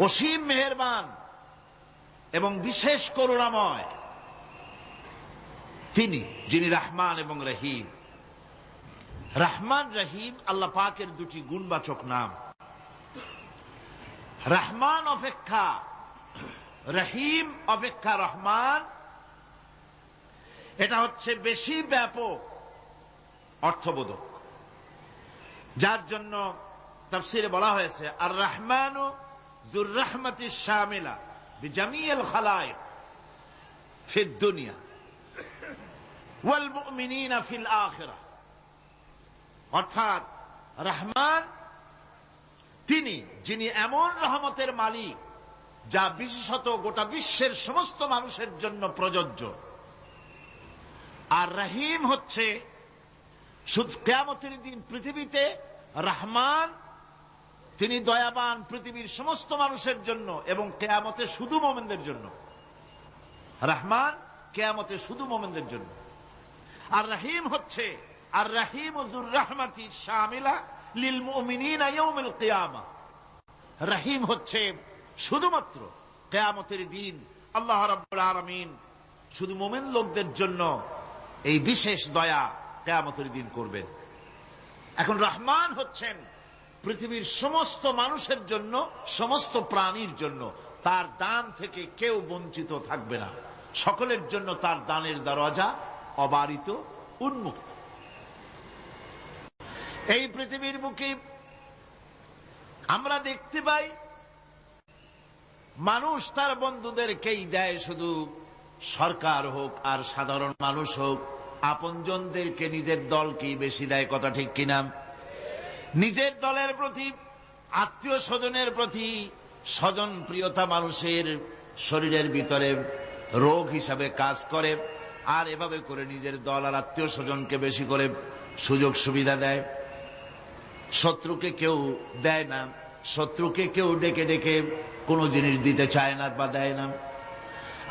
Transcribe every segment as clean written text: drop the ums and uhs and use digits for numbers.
অসীম মেহেরবান এবং বিশেষ করুণাময় তিনি, যিনি রহমান এবং রহিম। রহমান রহিম আল্লাহ পাকের দুটি গুণবাচক নাম। রহমান অপেক্ষা রহিম অপেক্ষা রহমান, এটা হচ্ছে বেশি ব্যাপক অর্থবোধক, যার জন্য তাফসীরে বলা হয়েছে আর রহমানু যুর রাহমাতিশ শামিলা বিজামিল খালায়েক ফিদ দুনিয়া ওয়াল মুমিনিনা ফিল আখিরাহ। অর্থাৎ রহমান তিনি, যিনি এমন রহমতের মালিক যা বিশেষত গোটা বিশ্বের সমস্ত মানুষের জন্য প্রযোজ্য। আর রহিম হচ্ছে শুধু কিয়ামতের দিন পৃথিবীতে রহমান তিনি দয়াবান পৃথিবীর সমস্ত মানুষের জন্য এবং কিয়ামতে শুধু মুমিনদের জন্য। রহমান কিয়ামতে শুধু মুমিনদের জন্য। আর রহিম হচ্ছে আর রহিম যুর রাহমাতি শামিলা লিল মুমিনিনা ইয়াউমিল কিয়ামা। রহিম হচ্ছে শুধুমাত্র কিয়ামতের দিন আল্লাহ রাব্বুল আলামিন শুধু মুমিন লোকদের জন্য এই বিশেষ দয়া কিয়ামতের দিন করবেন। এখন রহমান হচ্ছেন পৃথিবীর সমস্ত মানুষের জন্য, সমস্ত প্রাণীর জন্য। তার দান থেকে কেউ বঞ্চিত থাকবে না, সকলের জন্য তার দানের দরজা অবারিত, উন্মুক্ত। এই পৃথিবীর বুকে আমরা দেখতে পাই মানুষ তার বন্ধুদেরকেই দেয়, শুধু সরকার হোক আর সাধারণ মানুষ হোক আপনজনদেরকে নিজের দলকেই বেশি দেয়। কথা ঠিক কিনা? নিজের দলের প্রতি, আত্মীয় স্বজনের প্রতি স্বজন প্রিয়তা মানুষের শরীরের ভিতরে রোগ হিসাবে কাজ করে, আর এভাবে করে নিজের দল আর আত্মীয় স্বজনকে বেশি করে সুযোগ সুবিধা দেয়। শত্রুকে কেউ দেয় না, শত্রুকে কেউ ডেকে ডেকে কোনো জিনিস দিতে চায় না বা দেয় না।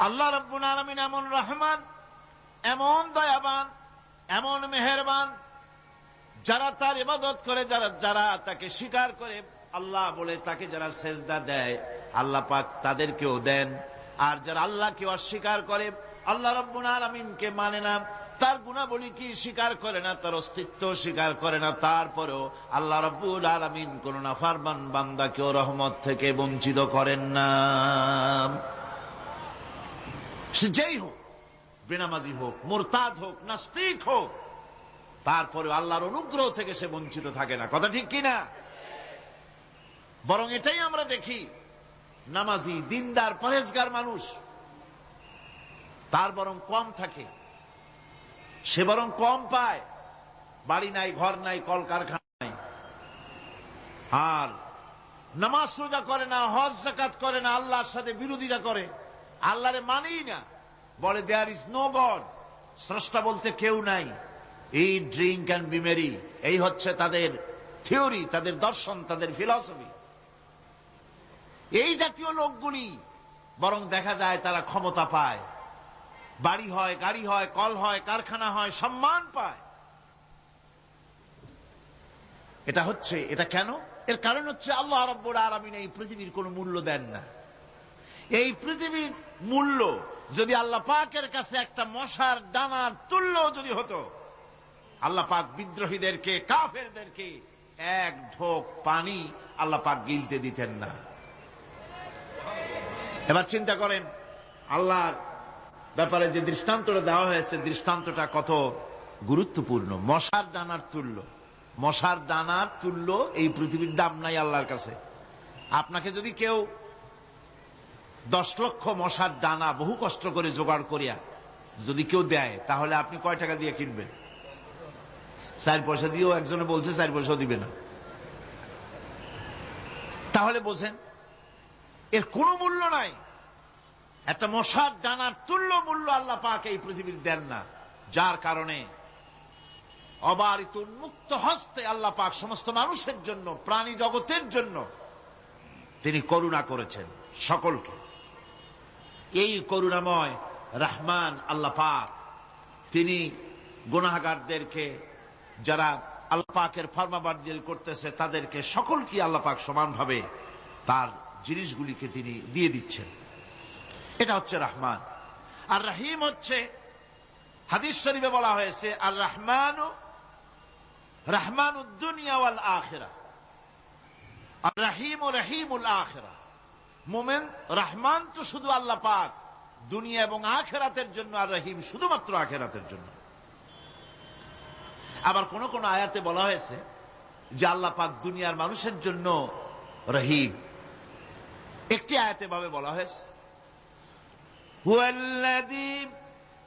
আল্লাহ রাব্বুল আলামিন এমন রহমান, এমন দয়াবান, এমন মেহেরবান, যারা তার ইবাদত করে, যারা তাকে স্বীকার করে, আল্লাহ বলে তাকে যারা সেজদা দেয় আল্লাহ পাক তাদেরকেও দেন। আর যারা আল্লাহকে অস্বীকার করে, আল্লাহ রাব্বুল আলামিনকে মানে না, তার গুণাবলী কি স্বীকার করে না, তার অস্তিত্ব স্বীকার করে না, তারপরেও আল্লাহ রাব্বুল আলামিন কোন নাফরমান বান্দাকেও রহমত থেকে বঞ্চিত করেন না। সে যেই হোক, বেনামাজি হোক, মুরতাদ হোক, নাস্তিক হোক, তারপরে আল্লাহর অনুগ্রহ থেকে সে বঞ্চিত থাকে না। কথা ঠিক কিনা? বরং এটাই আমরা দেখি, নামাজি, দিনদার, পরেজগার মানুষ তার বরং কম থাকে, সে বরং কম পায়। বাড়ি নাই, ঘর নাই, কলকারখানা নাই, আর নামাজ রোজা করে না, হজ যাকাত করে না, আল্লাহর সাথে বিরোধিতা করে, আল্লাহরে মানেই না, বলে দেয়ার ইজ নো গড, স্রষ্টা বলতে কেউ নাই। এই ড্রিঙ্ক অ্যান্ড বি মেরি, এই হচ্ছে তাদের থিওরি, তাদের দর্শন, তাদের ফিলসফি। এই জাতীয় লোকগুলি বরং দেখা যায় তারা ক্ষমতা পায়, বাড়ি হয়, গাড়ি হয়, কল হয়, কারখানা হয়, সম্মান পায়। এটা কেন? এর কারণ হচ্ছে আল্লাহ রাব্বুল আলামিন এই পৃথিবীর কোনো মূল্য দেন না। এই পৃথিবীর মূল্য যদি আল্লাহ পাকের কাছে একটা মশার দানার তুল্য যদি হতো, আল্লাহ পাক বিদ্রোহীদেরকে, কাফেরদেরকে এক ঢোক পানি আল্লাহ পাক গিলতে দিতেন না। এবার চিন্তা করেন, আল্লাহর ব্যাপারে যে দৃষ্টান্তটা দেওয়া হয়েছে, দৃষ্টান্তটা কত গুরুত্বপূর্ণ। মশার দানার তুল্য, মশার দানার তুল্য এই পৃথিবীর দাম নাই আল্লাহর কাছে। আপনাকে যদি কেউ 10 লক্ষ মশার দানা বহু কষ্ট করে জোগাড় করিয়া যদি কেউ দেয়, তাহলে আপনি কয় টাকা দিয়ে কিনবেন? 4 পয়সা দিয়েও একজনে বলছে 4 পয়সাও দিবে না। তাহলে বোঝেন এর কোনো মূল্য নাই। একটা মশার দানার তুল্য মূল্য আল্লাহ পাক এই পৃথিবীর দেন না, যার কারণে অবারিত উন্মুক্ত হস্তে আল্লাহ পাক সমস্ত মানুষের জন্য, প্রাণী জগতের জন্য তিনি করুণা করেছেন সকলকে। এই করুণাময় রহমান আল্লাহ পাক তিনি গুনাহগারদেরকে, যারা আল্লাহ পাকের ফরমাবরদারি করতেছে, তাদেরকে সকলকে আল্লাহ পাক সমানভাবে তার জিনিসগুলিকে তিনি দিয়ে দিচ্ছেন। এটা হচ্ছে রহমান। আর রহিম হচ্ছে, হাদিস শরীফে বলা হয়েছে, আর রহমানু রহমানুদ দুনিয়া ওয়াল আখিরাহ, আর রহিম ও রহিমুল আখিরাহ। মোমেন রহমান তো শুধু আল্লাহ পাক দুনিয়া এবং আখিরাতের জন্য, আর রহিম শুধুমাত্র আখিরাতের জন্য। আবার কোন কোন আয়াতে বলা হয়েছে যে আল্লাহ পাক দুনিয়ার মানুষের জন্য রহিম। একটি আয়াতে ভাবে বলা হয়েছে, হুয়াল্লাযী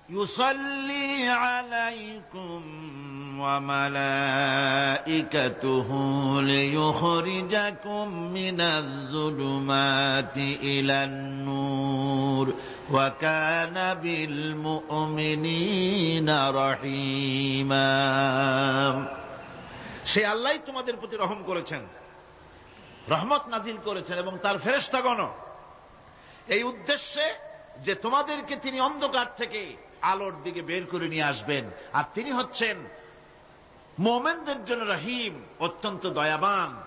ইউসাল্লি আলাইকুম ওয়া মালাইকাতুহু লিইখরিজাকুম মিনাজ-যুলুমাতি ইলান-নূর ওয়া কানা বিল মুমিনিনা রহিমা। সে আল্লাহই তোমাদের প্রতি রহম করেছেন, রহমত নাজিল করেছেন, এবং তার ফেরেশতাগণ এই উদ্দেশ্যে যে তোমাদেরকে তিনি অন্ধকার থেকে আলোর দিকে বের করে নিয়ে আসবেন। আর তিনি হচ্ছেন মুমিনদের জন্য রহিম, অত্যন্ত দয়াবান,